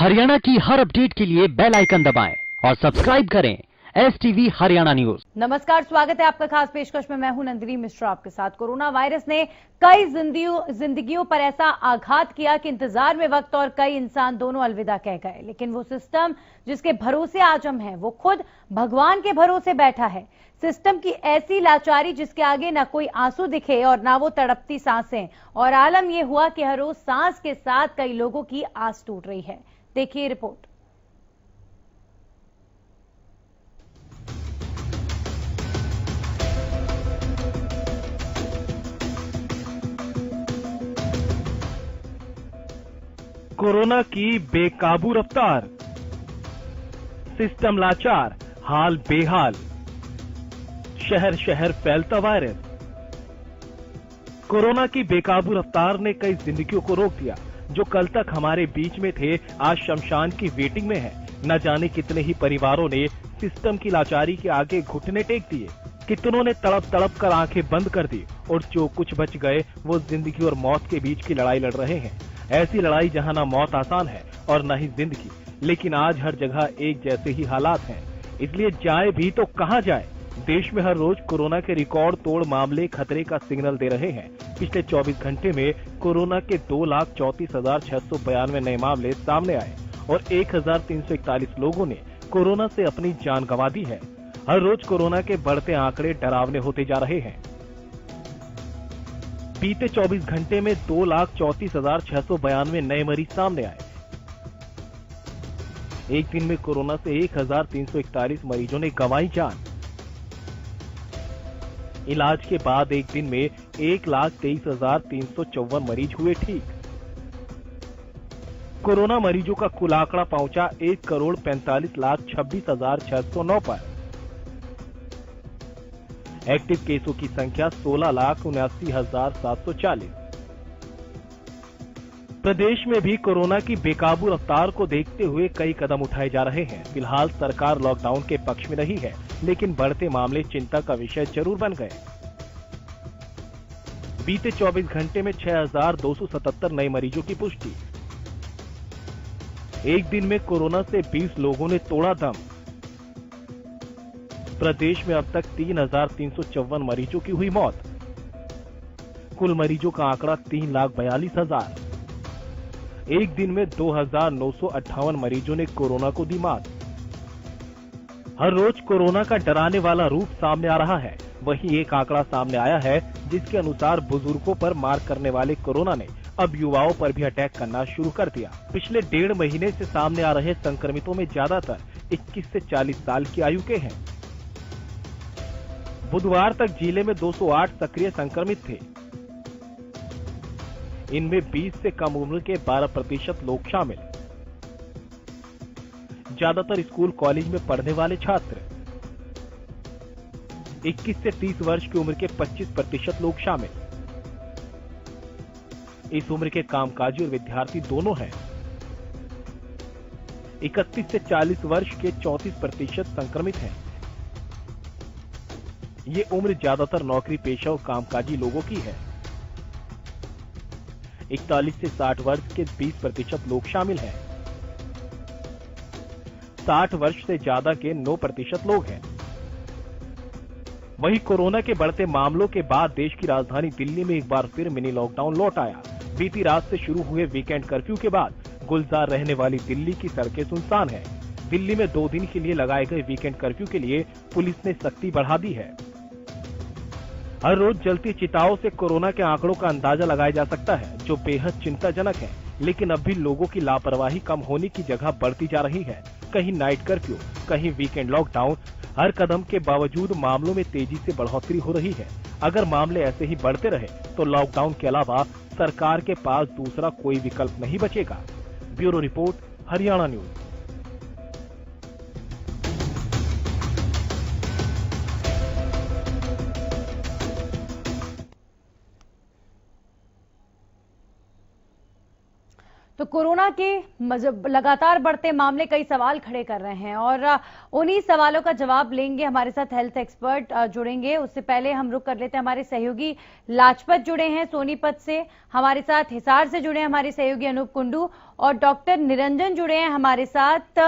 हरियाणा की हर अपडेट के लिए बेल आइकन दबाएं और सब्सक्राइब करें STV हरियाणा न्यूज। नमस्कार, स्वागत है आपका खास पेशकश में। मैं हूं नंदिनी मिश्रा आपके साथ। कोरोना वायरस ने कई जिंदगियों पर ऐसा आघात किया कि इंतजार में वक्त और कई इंसान दोनों अलविदा कह गए। लेकिन वो सिस्टम जिसके भरोसे आज हम हैं, वो खुद भगवान के भरोसे बैठा है। सिस्टम की ऐसी लाचारी जिसके आगे ना कोई आंसू दिखे और ना वो तड़पती सांसें। और आलम यह हुआ कि हर रोज सांस के साथ कई लोगों की आस टूट रही है। देखिए रिपोर्ट। कोरोना की बेकाबू रफ्तार, सिस्टम लाचार, हाल बेहाल, शहर शहर फैलता वायरस। कोरोना की बेकाबू रफ्तार ने कई जिंदगियों को रोक दिया। जो कल तक हमारे बीच में थे, आज शमशान की वेटिंग में है। न जाने कितने ही परिवारों ने सिस्टम की लाचारी के आगे घुटने टेक दिए। कितनों ने तड़प तड़प कर आंखें बंद कर दी और जो कुछ बच गए वो जिंदगी और मौत के बीच की लड़ाई लड़ रहे हैं। ऐसी लड़ाई जहां ना मौत आसान है और न ही जिंदगी, लेकिन आज हर जगह एक जैसे ही हालात हैं। इसलिए जाए भी तो कहां जाए। देश में हर रोज कोरोना के रिकॉर्ड तोड़ मामले खतरे का सिग्नल दे रहे हैं। पिछले 24 घंटे में कोरोना के 2,34,692 नए मामले सामने आए और 1,341 लोगों ने कोरोना से अपनी जान गंवा दी है। हर रोज कोरोना के बढ़ते आंकड़े डरावने होते जा रहे हैं। बीते 24 घंटे में 2,34,692 नए मरीज सामने आए। एक दिन में कोरोना से 1,341 मरीजों ने गंवाई जान। इलाज के बाद एक दिन में 1,23,354 मरीज हुए ठीक। कोरोना मरीजों का कुल आंकड़ा पहुंचा 1,45,26,609 पर। एक्टिव केसों की संख्या 16,79,740। प्रदेश में भी कोरोना की बेकाबू रफ्तार को देखते हुए कई कदम उठाए जा रहे हैं। फिलहाल सरकार लॉकडाउन के पक्ष में नहीं है, लेकिन बढ़ते मामले चिंता का विषय जरूर बन गए। बीते 24 घंटे में 6,277 नए मरीजों की पुष्टि। एक दिन में कोरोना से 20 लोगों ने तोड़ा दम। प्रदेश में अब तक 3,354 मरीजों की हुई मौत। कुल मरीजों का आंकड़ा 3,42,000। एक दिन में 2,958 मरीजों ने कोरोना को दी मात। हर रोज कोरोना का डराने वाला रूप सामने आ रहा है। वहीं एक आंकड़ा सामने आया है जिसके अनुसार बुजुर्गों पर मार करने वाले कोरोना ने अब युवाओं पर भी अटैक करना शुरू कर दिया। पिछले 1.5 महीने से सामने आ रहे संक्रमितों में ज्यादातर 21 से 40 साल की आयु के हैं। बुधवार तक जिले में 208 सक्रिय संक्रमित थे। इनमें 20 से कम उम्र के 12% लोग शामिल। ज्यादातर स्कूल कॉलेज में पढ़ने वाले छात्र। 21 से 30 वर्ष की उम्र के 25% लोग शामिल। इस उम्र के कामकाजी और विद्यार्थी दोनों हैं। 31 से 40 वर्ष के 34% संक्रमित हैं। ये उम्र ज्यादातर नौकरी पेशा और कामकाजी लोगों की है। 41 से 60 वर्ष के 20% लोग शामिल हैं। 60 वर्ष से ज्यादा के 9% लोग हैं। वहीं कोरोना के बढ़ते मामलों के बाद देश की राजधानी दिल्ली में एक बार फिर मिनी लॉकडाउन लौट आया। बीती रात से शुरू हुए वीकेंड कर्फ्यू के बाद गुलजार रहने वाली दिल्ली की सड़कें सुनसान हैं। दिल्ली में 2 दिन के लिए लगाए गए वीकेंड कर्फ्यू के लिए पुलिस ने सख्ती बढ़ा दी है। हर रोज जलती चिताओं से कोरोना के आंकड़ों का अंदाजा लगाया जा सकता है, जो बेहद चिंताजनक है। लेकिन अब भी लोगों की लापरवाही कम होने की जगह बढ़ती जा रही है। कहीं नाइट कर्फ्यू, कहीं वीकेंड लॉकडाउन। हर कदम के बावजूद मामलों में तेजी से बढ़ोतरी हो रही है। अगर मामले ऐसे ही बढ़ते रहे तो लॉकडाउन के अलावा सरकार के पास दूसरा कोई विकल्प नहीं बचेगा। Bureau report, Haryana news. तो कोरोना के लगातार बढ़ते मामले कई सवाल खड़े कर रहे हैं और उन्हीं सवालों का जवाब लेंगे। हमारे साथ हेल्थ एक्सपर्ट जुड़ेंगे। उससे पहले हम रुक कर लेते हैं, हमारे सहयोगी लाजपत जुड़े हैं सोनीपत से, हमारे साथ हिसार से जुड़े हैं हमारे सहयोगी अनूप कुंडू, और डॉक्टर निरंजन जुड़े हैं हमारे साथ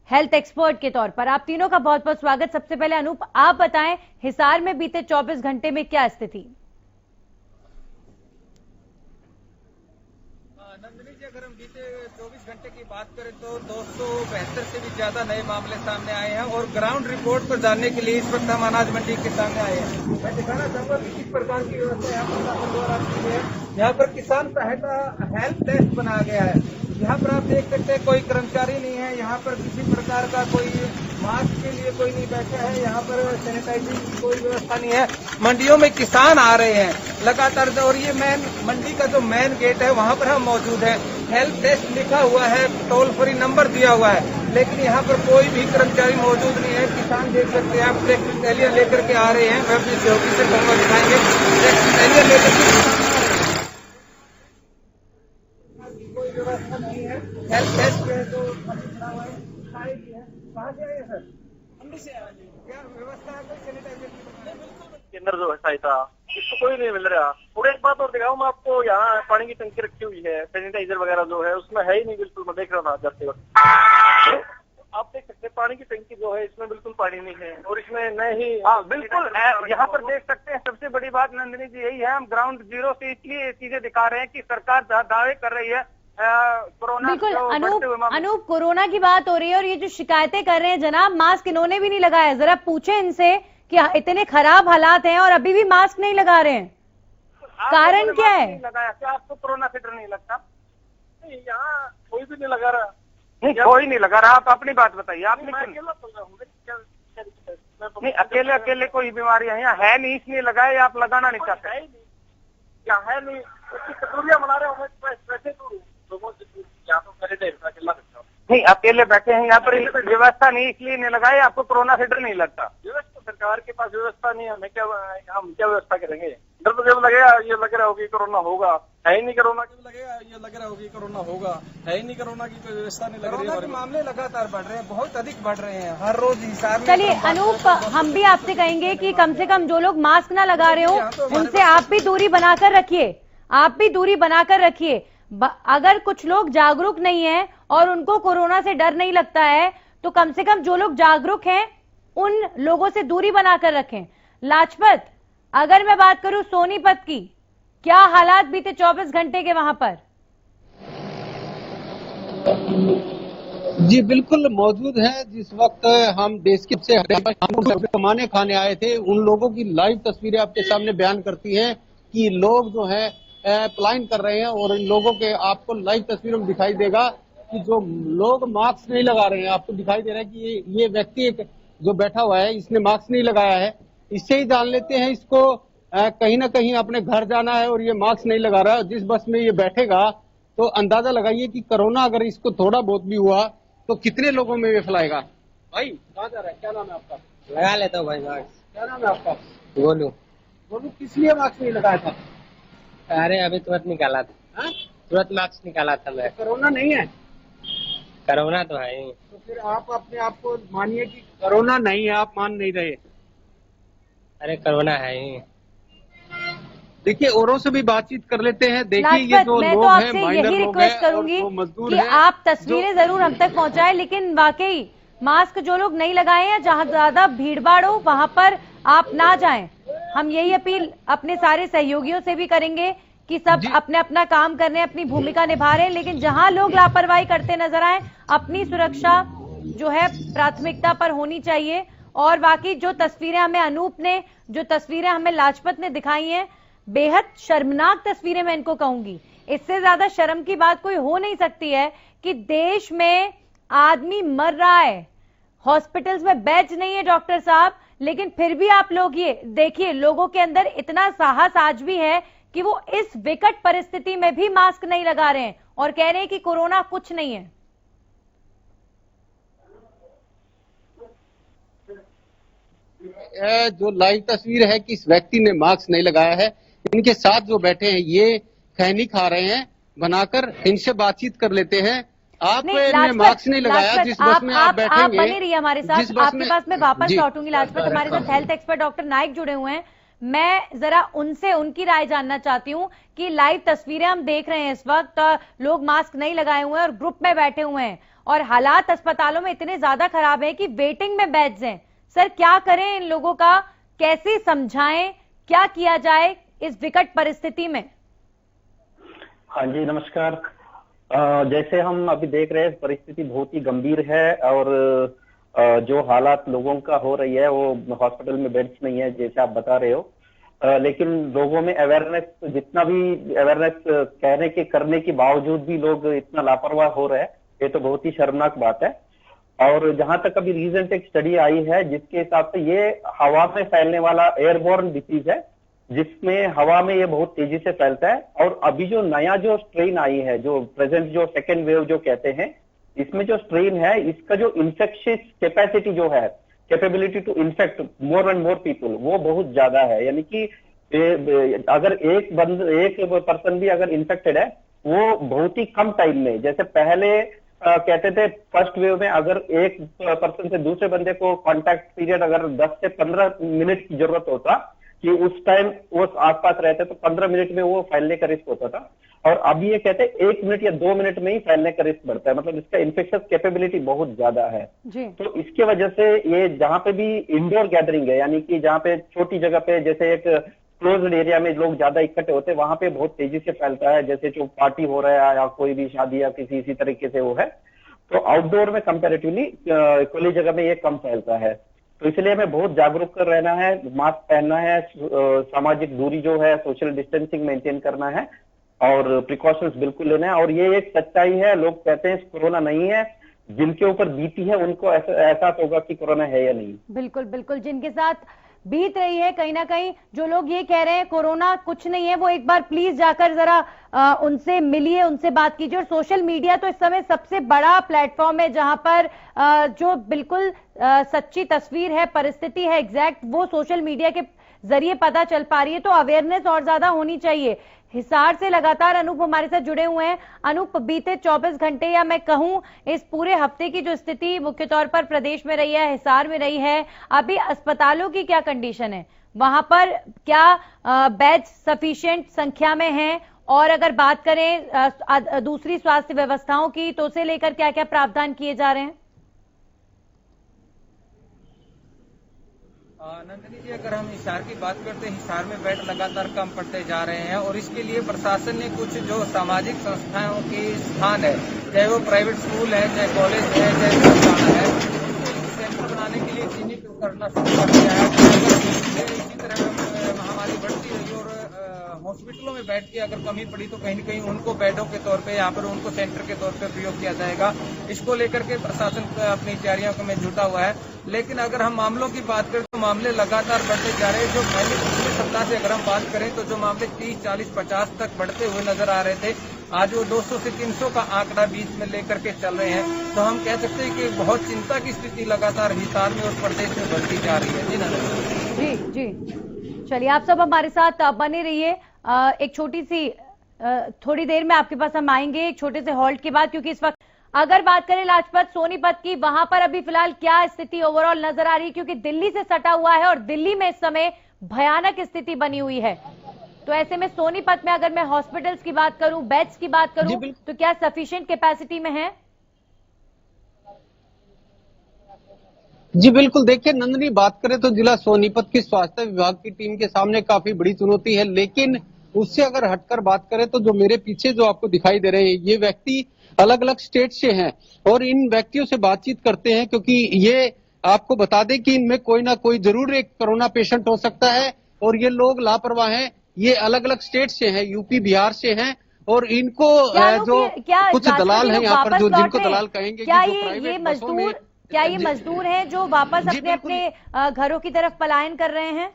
हेल्थ एक्सपर्ट के तौर पर। आप तीनों का बहुत बहुत स्वागत। सबसे पहले अनूप, आप बताएं हिसार में बीते 24 घंटे में क्या स्थिति? नंदिनी जी, अगर हम बीते 24 घंटे की बात करें तो 272 से भी ज्यादा नए मामले सामने आए हैं और ग्राउंड रिपोर्ट पर जानने के लिए इस वक्त हम अनाज मंडी के सामने आए हैं। मैं दिखाना चाहूंगा कि किस प्रकार की व्यवस्था यहाँ पर शासन द्वारा की है। यहाँ पर किसान सहायता हेल्प डेस्क बनाया गया है। यहाँ पर आप देख सकते हैं कोई कर्मचारी नहीं है, यहाँ पर किसी प्रकार का कोई मास्क के लिए कोई नहीं बैठा है, यहाँ पर सैनिटाइजिंग की कोई व्यवस्था नहीं है। मंडियों में किसान आ रहे हैं लगातार, और ये मंडी का जो मेन गेट है वहाँ पर हम मौजूद हैं। हेल्प डेस्क लिखा हुआ है, टोल फ्री नंबर दिया हुआ है, लेकिन यहाँ पर कोई भी कर्मचारी मौजूद नहीं है। किसान देख सकते हैं आप ट्रैक्टर लेकर के आ रहे हैं। मैं अपनी सहयोगी से कहूँगा दिखाएंगे, ट्रैक्टर लेकर के कोई व्यवस्था नहीं है। हेल्प डेस्क है तो कहाँ से आए सर? मंडी से आए। क्या व्यवस्था है कोई सैनिटाइजर के अंदर जो है सहायता इसको कोई नहीं मिल रहा। और एक बात और दिखाऊं मैं आपको, यहाँ पानी की टंकी रखी हुई है, सैनिटाइजर वगैरह जो है उसमें है ही नहीं बिल्कुल। मैं देख रहा था जाते वक्त, आप देख सकते हैं पानी की टंकी जो है इसमें बिल्कुल पानी नहीं है। और इसमें नए ही बिल्कुल यहाँ पर देख सकते हैं। सबसे बड़ी बात नंदिनी जी यही है, हम ग्राउंड जीरो से इसलिए ये चीजें दिखा रहे हैं कि सरकार दावे कर रही है कोरोना। बिल्कुल अनूप, कोरोना की बात हो रही है और ये जो शिकायतें कर रहे हैं जनाब, मास्क इन्होंने भी नहीं लगाया। जरा पूछे इनसे कि इतने खराब हालात हैं और अभी भी मास्क नहीं लगा रहे हैं, कारण क्या है? लगाया क्या आपको कोरोना फिटर नहीं लगता? नहीं, यहाँ कोई भी नहीं लगा रहा। नहीं, कोई नहीं लगा रहा। आप अपनी बात बताइए। आपने नहीं, अकेले कोई बीमारी है यहाँ है नहीं, इसलिए लगाए, आप लगाना नहीं चाहते? क्या है नहीं, उसकी कटोरियां बना रहे हो वैसे तो लोगों से यहाँ तो करे नहीं, अकेले बैठे हैं यहाँ पर, व्यवस्था नहीं इसलिए नहीं लगाए। आपको कोरोना फिटर नहीं लगता? व्यवस्था सरकार के पास व्यवस्था नहीं है, हम क्या व्यवस्था करेंगे? डर तो जब लगेगा ये लग रहा होगी कोरोना होगा, है ही नहीं कोरोना की, लगेगा ये लग रहा होगी कोरोना होगा, है ही नहीं कोरोना की कोई व्यवस्था नहीं लग रही है। कोरोना के मामले लगातार बढ़ रहे हैं, बहुत अधिक बढ़ रहे हैं हर रोज हिसार में। चलिए अनूप, हम भी आपसे कहेंगे कि कम से कम जो लोग मास्क ना लगा रहे हो उनसे आप भी दूरी बनाकर रखिए, आप भी दूरी बनाकर रखिए। अगर कुछ लोग जागरूक नहीं है और उनको कोरोना से डर नहीं लगता है तो कम से कम जो लोग जागरूक हैं उन लोगों से दूरी बनाकर रखें। लाजपत, अगर मैं बात करूं सोनीपत की, क्या हालात बीते 24 घंटे के वहां पर? जी बिल्कुल मौजूद है। जिस वक्त हम देश के से कमाने खाने आए थे, उन लोगों की लाइव तस्वीरें आपके सामने बयान करती हैं कि लोग जो है पलायन कर रहे हैं। और इन लोगों के आपको लाइव तस्वीरों में दिखाई देगा कि जो लोग मास्क नहीं लगा रहे हैं, आपको दिखाई दे रहा है कि ये व्यक्ति एक जो बैठा हुआ है इसने मास्क नहीं लगाया है। इससे ही जान लेते हैं इसको कहीं ना कहीं अपने घर जाना है और ये मास्क नहीं लगा रहा है। जिस बस में ये बैठेगा तो अंदाजा लगाइए कि कोरोना अगर इसको थोड़ा बहुत भी हुआ तो कितने लोगों में ये फैलाएगा। भाई कहाँ जा रहा है, क्या नाम है आपका? लगा लेता हूँ भाई मास्क। क्या नाम है आपका? गोलू। गोलू, किस लिए मास्क नहीं लगाया था? अरे अभी तुरंत निकाला था। हाँ? तुरंत मास्क निकाला था मैं। कोरोना नहीं है? कोरोना तो है ही। तो फिर आप अपने आप को मानिए कि कोरोना नहीं है, आप मान नहीं रहे। अरे कोरोना है ही। देखिए औरों से भी बातचीत कर लेते हैं। देखिए ये जो मैं लोग तो हैं, आपसे माइनर यही लोग हैं रिक्वेस्ट करूंगी और मजदूर कि हैं, आप तस्वीरें जरूर हम तक पहुंचाएं, लेकिन वाकई मास्क जो लोग नहीं लगाए हैं, जहां ज्यादा भीड़ भाड़ हो वहां पर आप ना जाएं। हम यही अपील अपने सारे सहयोगियों से भी करेंगे कि सब अपने अपना काम कर रहे हैं, अपनी भूमिका निभा रहे हैं, लेकिन जहां लोग लापरवाही करते नजर आए, अपनी सुरक्षा जो है प्राथमिकता पर होनी चाहिए। और बाकी जो तस्वीरें हमें अनूप ने, जो तस्वीरें हमें लाजपत ने दिखाई हैं, बेहद शर्मनाक तस्वीरें मैं इनको कहूंगी। इससे ज्यादा शर्म की बात कोई हो नहीं सकती है कि देश में आदमी मर रहा है, हॉस्पिटल्स में बेड्स नहीं है डॉक्टर साहब, लेकिन फिर भी आप लोग ये देखिए, लोगों के अंदर इतना साहस आज भी है कि वो इस विकट परिस्थिति में भी मास्क नहीं लगा रहे हैं और कह रहे हैं कि कोरोना कुछ नहीं है। जो लाइव तस्वीर है कि इस व्यक्ति ने मास्क नहीं लगाया है। इनके साथ जो बैठे हैं ये खैनी खा रहे हैं बनाकर इनसे बातचीत कर लेते हैं। आपने लाजपत, मास्क नहीं लगाया, जिस बस में आप बैठेंगे, आप बने रहिए हमारे साथ, आपके पास मैं वापस लौटूंगी। लाजपत, हमारे साथ हेल्थ एक्सपर्ट डॉक्टर नाइक जुड़े हुए हैं। मैं जरा उनसे उनकी राय जानना चाहती हूँ कि लाइव तस्वीरें हम देख रहे हैं इस वक्त, लोग मास्क नहीं लगाए हुए हैं और ग्रुप में बैठे हुए हैं और हालात अस्पतालों में इतने ज्यादा खराब है कि वेटिंग में बेड्स हैं। सर, क्या करें इन लोगों का, कैसे समझाएं, क्या किया जाए इस विकट परिस्थिति में? हाँ जी, नमस्कार। जैसे हम अभी देख रहे हैं, परिस्थिति बहुत ही गंभीर है और जो हालात लोगों का हो रही है वो हॉस्पिटल में बेड्स नहीं है जैसे आप बता रहे हो, लेकिन लोगों में अवेयरनेस, जितना भी अवेयरनेस कहने के करने के बावजूद भी लोग इतना लापरवाह हो रहे हैं, ये तो बहुत ही शर्मनाक बात है। और जहां तक अभी रीसेंट एक स्टडी आई है जिसके हिसाब से ये हवा में फैलने वाला एयरबोर्न डिसीज है, जिसमें हवा में ये बहुत तेजी से फैलता है। और अभी जो नया जो स्ट्रेन आई है, जो प्रेजेंट जो सेकेंड वेव जो कहते हैं, इसमें जो स्ट्रेन है इसका जो इन्फेक्शियस कैपेसिटी जो है, capability to infect more and more people, वो बहुत ज्यादा है। यानी कि अगर एक पर्सन भी अगर इन्फेक्टेड है, वो बहुत ही कम टाइम में, जैसे पहले कहते थे फर्स्ट वेव में अगर एक पर्सन से दूसरे बंदे को कांटेक्ट पीरियड अगर 10 से 15 मिनट की जरूरत होता कि उस टाइम वो आसपास रहते तो 15 मिनट में वो फैलने का रिस्क होता था, और अभी ये कहते हैं 1 मिनट या 2 मिनट में ही फैलने का रिस्क बढ़ता है। मतलब इसका इन्फेक्शन कैपेबिलिटी बहुत ज्यादा है जी। तो इसके वजह से ये जहां पे भी इंडोर गैदरिंग है, यानी कि जहां पे छोटी जगह पे, जैसे एक क्लोज्ड एरिया में लोग ज्यादा इकट्ठे होते हैं, वहां पे बहुत तेजी से फैलता है। जैसे जो पार्टी हो रहा है या कोई भी शादी या किसी इसी तरीके से वो है, तो आउटडोर में कंपेरेटिवली खुली जगह में ये कम फैलता है। तो इसलिए हमें बहुत जागरूक कर रहना है, मास्क पहनना है, सामाजिक दूरी जो है, सोशल डिस्टेंसिंग मेंटेन करना है और प्रिकॉशंस बिल्कुल लेना है। और ये एक सच्चाई है, लोग कहते हैं कोरोना नहीं है, जिनके ऊपर बीती है उनको एहसास होगा कि कोरोना है या नहीं। बिल्कुल बिल्कुल, जिनके साथ बीत रही है, कहीं ना कहीं जो लोग ये कह रहे हैं कोरोना कुछ नहीं है, वो एक बार प्लीज जाकर जरा उनसे मिलिए, उनसे बात कीजिए। और सोशल मीडिया तो इस समय सबसे बड़ा प्लेटफॉर्म है जहां पर जो बिल्कुल सच्ची तस्वीर है, परिस्थिति है एग्जैक्ट, वो सोशल मीडिया के जरिए पता चल पा रही है। तो अवेयरनेस और ज्यादा होनी चाहिए। हिसार से लगातार अनूप हमारे साथ जुड़े हुए हैं। अनूप, बीते 24 घंटे या मैं कहूं इस पूरे हफ्ते की जो स्थिति मुख्य तौर पर प्रदेश में रही है, हिसार में रही है, अभी अस्पतालों की क्या कंडीशन है? वहां पर क्या बेड्स सफिशिएंट संख्या में हैं? और अगर बात करें दूसरी स्वास्थ्य व्यवस्थाओं की, तो उसे लेकर क्या क्या प्रावधान किए जा रहे हैं? नंदिनी जी, अगर हम हिसार की बात करते हैं, हिसार में बेड लगातार कम पड़ते जा रहे हैं और इसके लिए प्रशासन ने कुछ जो सामाजिक संस्थाओं के स्थान है, चाहे वो प्राइवेट स्कूल है, चाहे कॉलेज है, चाहे धर्मशाला है, उसको सेंटर बनाने के लिए चिन्हित करना शुरू कर दिया है। इसी तरह महामारी बढ़ती रही और हॉस्पिटलों में बेड की अगर कमी पड़ी तो कहीं न कहीं उनको बेडों के तौर पे यहाँ पर उनको सेंटर के तौर पे प्रयोग किया जाएगा। इसको लेकर के प्रशासन अपनी तैयारियों में जुटा हुआ है। लेकिन अगर हम मामलों की बात करें तो मामले लगातार बढ़ते जा रहे हैं। जो पहले पिछले सप्ताह से अगर हम बात करें तो जो मामले 30, 40, 50 तक बढ़ते हुए नजर आ रहे थे, आज वो 200 से 300 का आंकड़ा बीच में लेकर के चल रहे हैं। तो हम कह सकते हैं कि बहुत चिंता की स्थिति लगातार हिसार में और प्रदेश में बढ़ती जा रही है। जी ना जी जी, चलिए आप सब हमारे साथ बने रहिए। एक छोटी सी थोड़ी देर में आपके पास हम आएंगे एक छोटे से हॉल्ट के बाद, क्योंकि इस वक्त अगर बात करें लाजपत सोनीपत की, वहां पर अभी फिलहाल क्या स्थिति ओवरऑल नजर आ रही है? क्योंकि दिल्ली से सटा हुआ है और दिल्ली में इस समय भयानक स्थिति बनी हुई है। तो ऐसे में सोनीपत में अगर मैं हॉस्पिटल्स की बात करूं, बेड्स की बात करूं, तो क्या सफिशिएंट कैपेसिटी में है? जी बिल्कुल, देखिए नंदनी, बात करें तो जिला सोनीपत की स्वास्थ्य विभाग की टीम के सामने काफी बड़ी चुनौती है। लेकिन उससे अगर हटकर बात करें तो जो मेरे पीछे जो आपको दिखाई दे रहे हैं, ये व्यक्ति अलग अलग स्टेट से हैं और इन व्यक्तियों से बातचीत करते हैं, क्योंकि ये आपको बता दें कि इनमें कोई ना कोई जरूर एक कोरोना पेशेंट हो सकता है और ये लोग लापरवाह हैं। ये अलग अलग स्टेट से हैं, यूपी बिहार से हैं और इनको जो कुछ दलाल हैं यहाँ पर, जो जिनको दलाल कहेंगे, क्या ये मजदूर हैं जो वापस अपने अपने घरों की तरफ पलायन कर रहे हैं?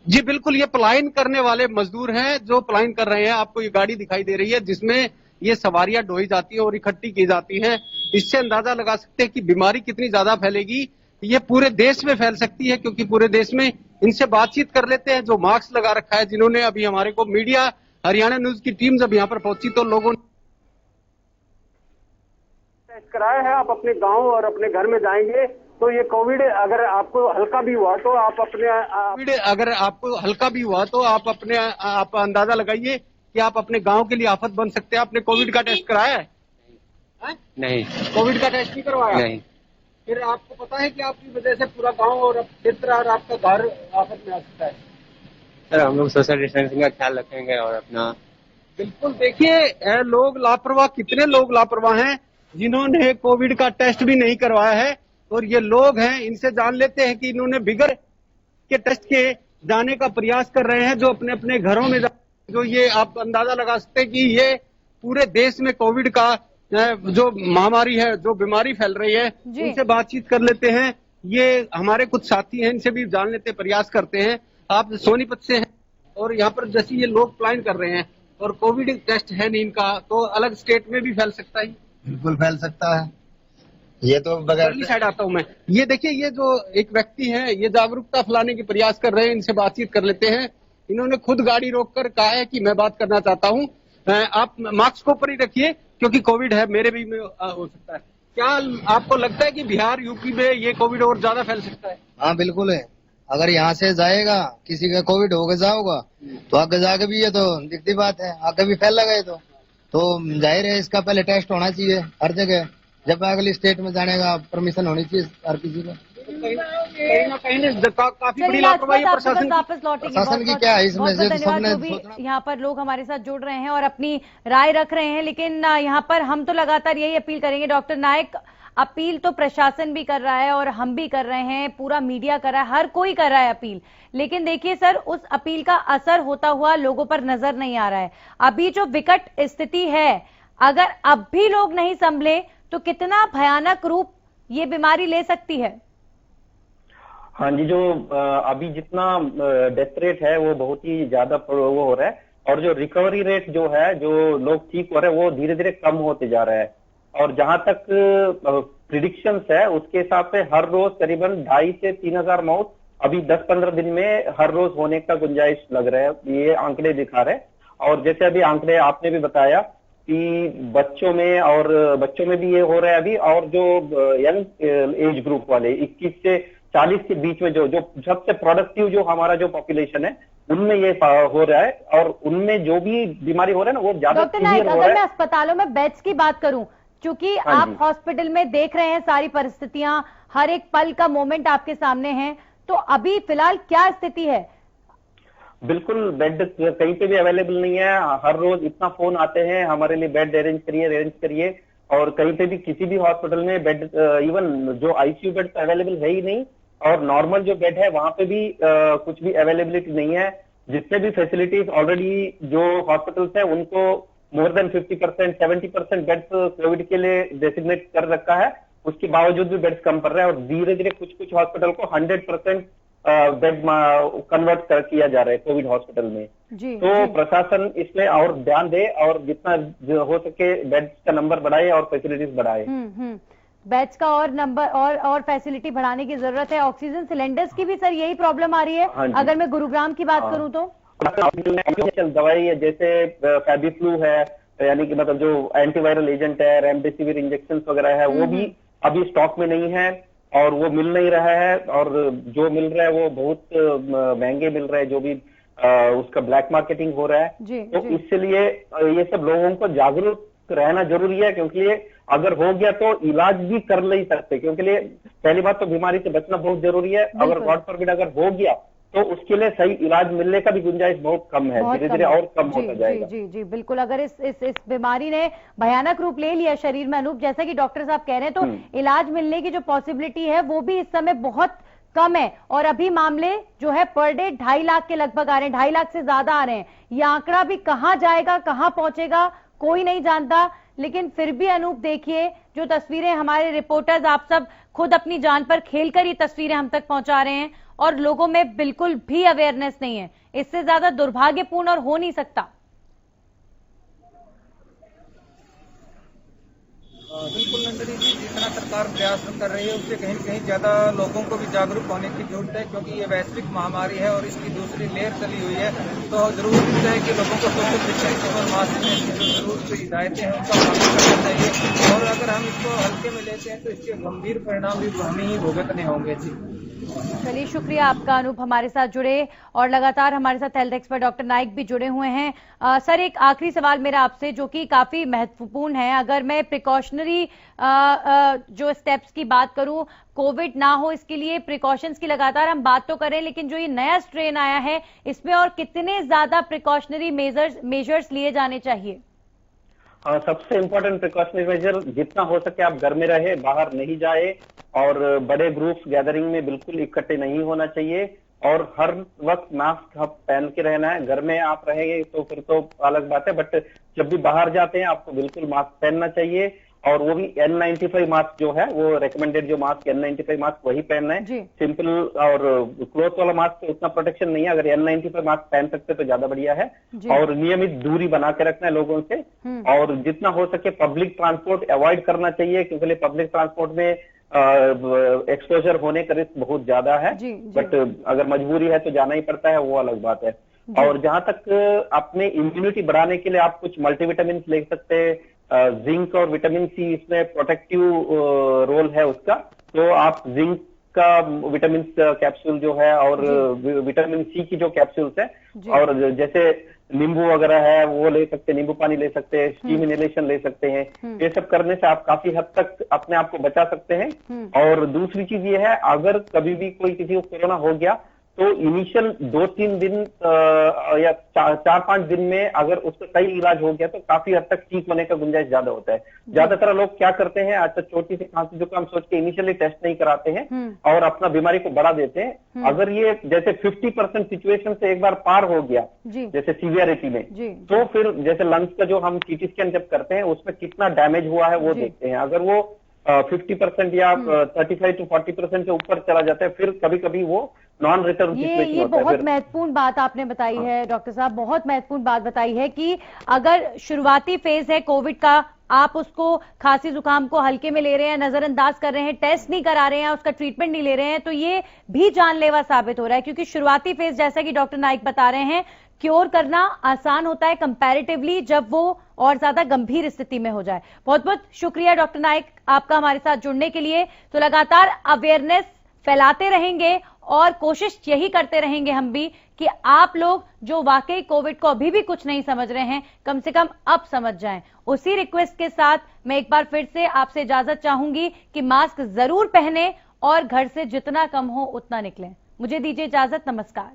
जी बिल्कुल, ये पलायन करने वाले मजदूर हैं जो पलायन कर रहे हैं। आपको ये गाड़ी दिखाई दे रही है जिसमें ये सवारियां ढोई जाती है और इकट्ठी की जाती हैं। इससे अंदाजा लगा सकते हैं कि बीमारी कितनी ज्यादा फैलेगी, ये पूरे देश में फैल सकती है, क्योंकि पूरे देश में इनसे बातचीत कर लेते हैं जो मास्क लगा रखा है, जिन्होंने अभी हमारे को मीडिया हरियाणा न्यूज की टीम जब यहाँ पर पहुंची तो लोगों ने टेस्ट कराया है। आप अपने गांव और अपने घर में जाएंगे तो ये कोविड अगर आपको हल्का भी हुआ तो आप आप अंदाजा लगाइए कि आप अपने गांव के लिए आफत बन सकते हैं। आपने कोविड का टेस्ट कराया है? नहीं, कोविड का टेस्ट नहीं करवाया? नहीं। फिर आपको पता है कि आपकी वजह से पूरा गांव और क्षेत्र और आपका घर आफत में आ सकता है। सर हम लोग सोशल डिस्टेंसिंग का ख्याल रखेंगे और अपना बिल्कुल। देखिए लोग लापरवाह, कितने लोग लापरवाह हैं जिन्होंने कोविड का टेस्ट भी नहीं करवाया है, और ये लोग हैं इनसे जान लेते हैं कि इन्होंने बिगड़ के टेस्ट के जाने का प्रयास कर रहे हैं, जो अपने अपने घरों में जो ये आप अंदाजा लगा सकते हैं कि ये पूरे देश में कोविड का जो महामारी है, जो बीमारी फैल रही है, इनसे बातचीत कर लेते हैं। ये हमारे कुछ साथी हैं, इनसे भी जान लेते प्रयास करते हैं। आप सोनीपत से हैं और यहाँ पर जैसे ये लोग प्लान कर रहे हैं और कोविड टेस्ट है नहीं इनका, तो अलग स्टेट में भी फैल सकता है। बिल्कुल फैल सकता है। ये तो बगैर साइड आता हूँ मैं। ये देखिए, ये जो एक व्यक्ति है ये जागरूकता फैलाने के प्रयास कर रहे हैं, इनसे बातचीत कर लेते हैं। इन्होंने खुद गाड़ी रोककर कहा है कि मैं बात करना चाहता हूँ। आप मास्क को ऊपर ही रखिए क्योंकि कोविड है, मेरे भी में हो सकता है। क्या आपको लगता है कि बिहार यूपी में ये कोविड और ज्यादा फैल सकता है? हाँ बिल्कुल है। अगर यहाँ से जाएगा किसी का कोविड हो गया होगा तो आगे जाके भी ये तो दिखती बात है, आगे भी फैल लगा तो जाहिर है इसका पहले टेस्ट होना चाहिए हर जगह। जब अगली स्टेट में जाने का परमिशन होनी चाहिए हर किसी को। कहीं ना कहीं काफी बड़ी लापरवाही प्रशासन की क्या है इसमें? धन्यवाद। यहाँ पर लोग हमारे साथ जुड़ रहे हैं और अपनी राय रख रहे हैं, लेकिन यहाँ पर हम तो लगातार यही अपील करेंगे। डॉक्टर नायक, अपील तो प्रशासन भी कर रहा है और हम भी कर रहे हैं, पूरा मीडिया कर रहा है, हर कोई कर रहा है अपील, लेकिन देखिए सर उस अपील का असर होता हुआ लोगों पर नजर नहीं आ रहा है। अभी जो विकट स्थिति है, अगर अब भी लोग नहीं संभले तो कितना भयानक रूप ये बीमारी ले सकती है। हाँ जी, जो अभी जितना डेथ रेट है वो बहुत ही ज्यादा वो हो रहा है, और जो रिकवरी रेट जो है, जो लोग ठीक हो रहे हैं वो धीरे धीरे कम होते जा रहा है। और जहां तक प्रिडिक्शंस है उसके हिसाब से हर रोज करीबन 2,500 से 3,000 मौत अभी 10-15 दिन में हर रोज होने का गुंजाइश लग रहा है, ये आंकड़े दिखा रहे हैं। और जैसे अभी आंकड़े आपने भी बताया कि बच्चों में भी ये हो रहा है अभी, और जो यंग एज ग्रुप वाले 21 से 40 के बीच में जो सबसे प्रोडक्टिव जो हमारा जो पॉपुलेशन है उनमें ये हो रहा है, और उनमें जो भी बीमारी हो रहा है ना वो ज्यादा डॉक्टर नायक, अगर मैं अस्पतालों में बेड्स की बात करूं, क्योंकि आप हॉस्पिटल में देख रहे हैं सारी परिस्थितियां, हर एक पल का मोमेंट आपके सामने है, तो अभी फिलहाल क्या स्थिति है? बिल्कुल बेड कहीं पे भी अवेलेबल नहीं है। हर रोज इतना फोन आते हैं हमारे लिए, बेड अरेंज करिए, और कहीं पे भी किसी भी हॉस्पिटल में बेड, इवन जो आईसीयू बेड अवेलेबल है ही नहीं, और नॉर्मल जो बेड है वहां पे भी कुछ भी अवेलेबिलिटी नहीं है। जितने भी फैसिलिटीज ऑलरेडी जो हॉस्पिटल्स है उनको मोर देन 50%, 70% बेड्स कोविड के लिए डेसिग्नेट कर रखा है, उसके बावजूद भी बेड्स कम पड़ रहा है, और धीरे धीरे कुछ हॉस्पिटल को 100% बेड कन्वर्ट किया जा रहा है कोविड हॉस्पिटल में। तो प्रशासन इसमें और ध्यान दे और जितना हो सके बेड्स का नंबर बढ़ाए और फैसिलिटीज बढ़ाए। बेड्स का और नंबर और फैसिलिटी बढ़ाने की जरूरत है। ऑक्सीजन सिलेंडर्स की भी सर यही प्रॉब्लम आ रही है। अगर मैं गुरुग्राम की बात करूं तो दवाई है, जैसे फैबीफ्लू है, यानी कि मतलब जो एंटीवायरल एजेंट है, रेमडेसिविर इंजेक्शन वगैरह है, वो भी अभी स्टॉक में नहीं है और वो मिल नहीं रहा है, और जो मिल रहा है वो बहुत महंगे मिल रहा है, जो भी उसका ब्लैक मार्केटिंग हो रहा है। तो इसलिए ये सब लोगों को जागरूक रहना जरूरी है, क्योंकि ये अगर हो गया तो इलाज भी कर नहीं सकते, क्योंकि पहली बात तो बीमारी से बचना बहुत जरूरी है। अगर गॉड फॉरबिड अगर हो गया तो उसके लिए सही इलाज मिलने का भी गुंजाइश बहुत कम है, धीरे धीरे और कम होता जाएगा। जी बिल्कुल। अगर इस बीमारी ने भयानक रूप ले लिया शरीर में, अनूप, जैसा कि डॉक्टर साहब कह रहे हैं, तो इलाज मिलने की जो पॉसिबिलिटी है वो भी इस समय बहुत कम है। और अभी मामले जो है पर डे 2.5 लाख के लगभग आ रहे हैं, 2.5 लाख से ज्यादा आ रहे हैं। ये आंकड़ा भी कहां जाएगा, कहां पहुंचेगा, कोई नहीं जानता। लेकिन फिर भी अनूप देखिए, जो तस्वीरें हमारे रिपोर्टर्स आप सब खुद अपनी जान पर खेलकर ये तस्वीरें हम तक पहुंचा रहे हैं, और लोगों में बिल्कुल भी अवेयरनेस नहीं है। इससे ज्यादा दुर्भाग्यपूर्ण और हो नहीं सकता। बिल्कुल नंदिनी जी, जितना सरकार प्रयास कर रही है उससे कहीं न कहीं ज्यादा लोगों को भी जागरूक होने की जरूरत है, क्योंकि ये वैश्विक महामारी है और इसकी दूसरी लहर चली हुई है। तो जरूरी है कि लोगों को सोशल डिस्टेंसिंग और मास्क की जो जरूरत हिदायतें हैं उनका पालन करना चाहिए, और अगर हम इसको हल्के में लेते हैं तो इसके गंभीर परिणाम भी हमें ही भुगतने होंगे। जी चलिए, शुक्रिया आपका अनूप हमारे साथ जुड़े, और लगातार हमारे साथ हेल्थ एक्सपर्ट डॉक्टर नाइक भी जुड़े हुए हैं। सर, एक आखिरी सवाल मेरा आपसे जो कि काफी महत्वपूर्ण है। अगर मैं प्रिकॉशनरी जो स्टेप्स की बात करूं, कोविड ना हो इसके लिए प्रिकॉशंस की लगातार हम बात तो करें, लेकिन जो ये नया स्ट्रेन आया है इसमें और कितने ज्यादा प्रिकॉशनरी मेजर्स लिए जाने चाहिए? सबसे इम्पोर्टेंट प्रिकॉशनरी मेजर जितना हो सके आप घर में रहे, बाहर नहीं जाए, और बड़े ग्रुप्स गैदरिंग में बिल्कुल इकट्ठे नहीं होना चाहिए, और हर वक्त मास्क पहन के रहना है। घर में आप रहेंगे तो फिर तो अलग बात है, बट जब भी बाहर जाते हैं आपको बिल्कुल मास्क पहनना चाहिए, और वो भी N95 मास्क जो है वो रेकमेंडेड जो मास्क N95 मास्क वही पहनना है। सिंपल और क्लोथ वाला मास्क तो उतना प्रोटेक्शन नहीं है, अगर N95 मास्क पहन सकते तो ज्यादा बढ़िया है। और नियमित दूरी बना के रखना है लोगों से, और जितना हो सके पब्लिक ट्रांसपोर्ट अवॉइड करना चाहिए, क्योंकि पब्लिक ट्रांसपोर्ट में एक्सपोजर होने का रिस्क बहुत ज्यादा है। बट अगर मजबूरी है तो जाना ही पड़ता है, वो अलग बात है। और जहां तक अपने इम्यूनिटी बढ़ाने के लिए आप कुछ मल्टीविटामिन ले सकते हैं, जिंक और विटामिन सी इसमें प्रोटेक्टिव रोल है उसका, तो आप जिंक का विटामिन कैप्सूल जो है और विटामिन सी की जो कैप्सूल्स है, और जैसे नींबू वगैरह है वो ले सकते हैं, नींबू पानी ले सकते हैं, स्टीम इनहेलेशन ले सकते हैं। ये सब करने से आप काफी हद तक अपने आप को बचा सकते हैं। और दूसरी चीज ये है, अगर कभी भी कोई किसी को कोरोना हो गया तो इनिशियल 2-3 दिन या 4-5 दिन में अगर उसका सही इलाज हो गया तो काफी हद तक ठीक होने का गुंजाइश ज्यादा होता है। ज्यादातर लोग क्या करते हैं, आज तक छोटी सी खांसी जुकाम सोच के इनिशियली टेस्ट नहीं कराते हैं और अपना बीमारी को बढ़ा देते हैं। अगर ये जैसे 50% सिचुएशन से एक बार पार हो गया जैसे सीवियरिटी में, तो फिर जैसे लंग्स का जो हम सीटी स्कैन जब करते हैं उसमें कितना डैमेज हुआ है वो देखते हैं। अगर वो 50% या 35 to 40% से ऊपर चला जाता है, फिर कभी कभी वो नॉन रिटर्न सिचुएशन ये बहुत महत्वपूर्ण बात आपने बताई है डॉक्टर साहब, बहुत महत्वपूर्ण बात बताई है कि अगर शुरुआती फेज है कोविड का, आप उसको खांसी जुकाम को हल्के में ले रहे हैं, नजरअंदाज कर रहे हैं, टेस्ट नहीं करा रहे हैं, उसका ट्रीटमेंट नहीं ले रहे हैं, तो ये भी जानलेवा साबित हो रहा है। क्योंकि शुरुआती फेज जैसा कि डॉक्टर नाइक बता रहे हैं, क्योर करना आसान होता है कंपैरेटिवली जब वो और ज्यादा गंभीर स्थिति में हो जाए। बहुत बहुत शुक्रिया डॉक्टर नाइक आपका हमारे साथ जुड़ने के लिए। तो लगातार अवेयरनेस फैलाते रहेंगे और कोशिश यही करते रहेंगे हम भी कि आप लोग जो वाकई कोविड को अभी भी कुछ नहीं समझ रहे हैं, कम से कम अब समझ जाएं। उसी रिक्वेस्ट के साथ मैं एक बार फिर से आपसे इजाजत चाहूंगी कि मास्क जरूर पहने और घर से जितना कम हो उतना निकलें। मुझे दीजिए इजाजत, नमस्कार।